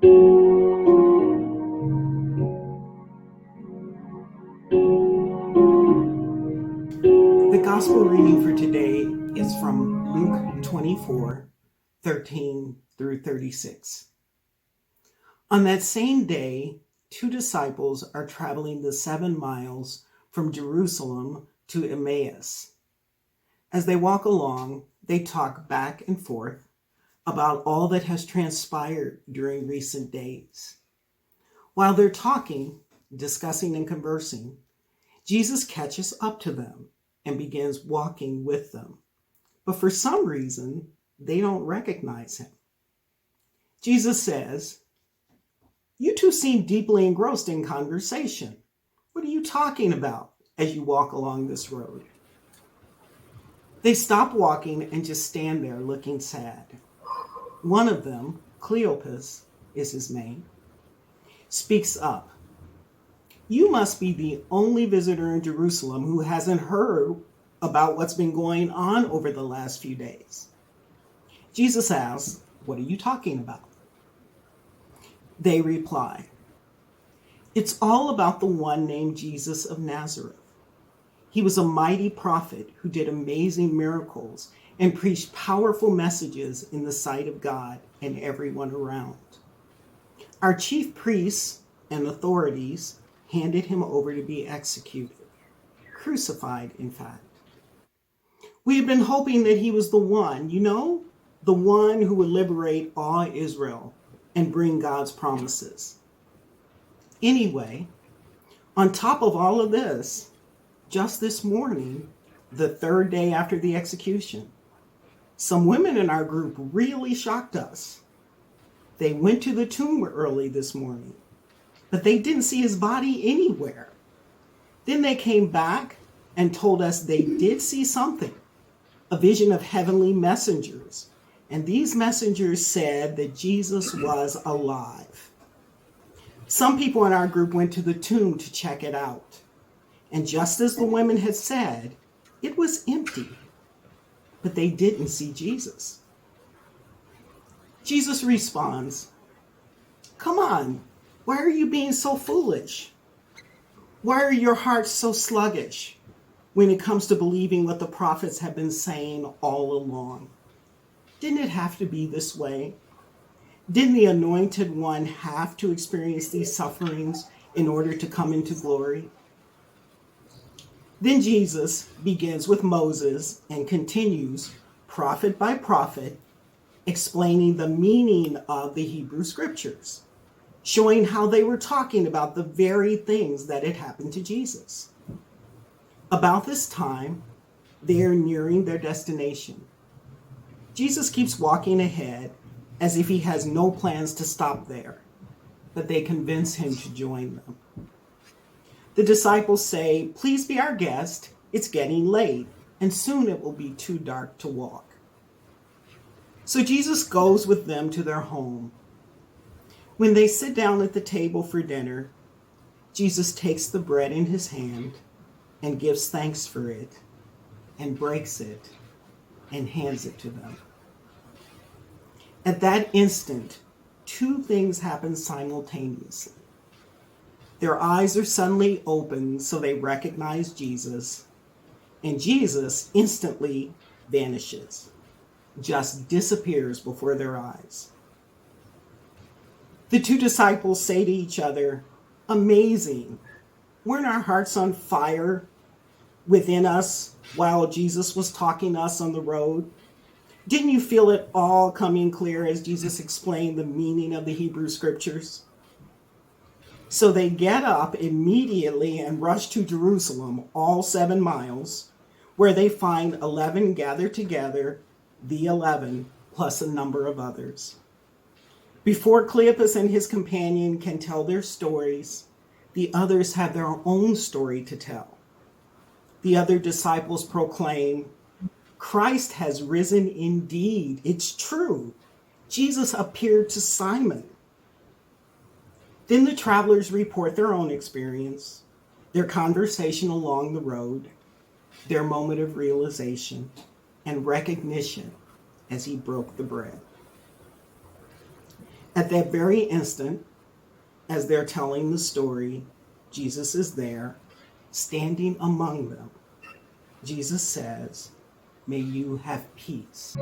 The gospel reading for today is from Luke 24:13 through 36. On that same day, two disciples are traveling the 7 miles from Jerusalem to Emmaus. As they walk along, they talk back and forth about all that has transpired during recent days. While they're talking, discussing, and conversing, Jesus catches up to them and begins walking with them. But for some reason, they don't recognize him. Jesus says, "You two seem deeply engrossed in conversation. What are you talking about as you walk along this road?" They stop walking and just stand there looking sad. One of them, Cleopas is his name, speaks up. "You must be the only visitor in Jerusalem who hasn't heard about what's been going on over the last few days." Jesus asks, "What are you talking about?" They reply, "It's all about the one named Jesus of Nazareth. He was a mighty prophet who did amazing miracles and preached powerful messages in the sight of God and everyone around. Our chief priests and authorities handed him over to be executed, crucified, in fact. We had been hoping that he was the one, the one who would liberate all Israel and bring God's promises. Anyway, on top of all of this, just this morning, the third day after the execution, some women in our group really shocked us. They went to the tomb early this morning, but they didn't see his body anywhere. Then they came back and told us they did see something, a vision of heavenly messengers. And these messengers said that Jesus was alive. Some people in our group went to the tomb to check it out. And just as the women had said, it was empty, but they didn't see Jesus." Jesus responds, "Come on, why are you being so foolish? Why are your hearts so sluggish when it comes to believing what the prophets have been saying all along? Didn't it have to be this way? Didn't the Anointed One have to experience these sufferings in order to come into glory?" Then Jesus begins with Moses and continues, prophet by prophet, explaining the meaning of the Hebrew scriptures, showing how they were talking about the very things that had happened to Jesus. About this time, they are nearing their destination. Jesus keeps walking ahead as if he has no plans to stop there, but they convince him to join them. The disciples say, "Please be our guest. It's getting late, and soon it will be too dark to walk." So Jesus goes with them to their home. When they sit down at the table for dinner, Jesus takes the bread in his hand and gives thanks for it, and breaks it, and hands it to them. At that instant, two things happen simultaneously. Their eyes are suddenly opened so they recognize Jesus, and Jesus instantly vanishes, just disappears before their eyes. The two disciples say to each other, "Amazing. Weren't our hearts on fire within us while Jesus was talking to us on the road? Didn't you feel it all coming clear as Jesus explained the meaning of the Hebrew scriptures?" So they get up immediately and rush to Jerusalem, all 7 miles, where they find 11 gathered together, the 11 plus a number of others. Before Cleopas and his companion can tell their stories, the others have their own story to tell. The other disciples proclaim, "Christ has risen indeed. It's true. Jesus appeared to Simon." Then the travelers report their own experience, their conversation along the road, their moment of realization and recognition as he broke the bread. At that very instant, as they're telling the story, Jesus is there, standing among them. Jesus says, "May you have peace."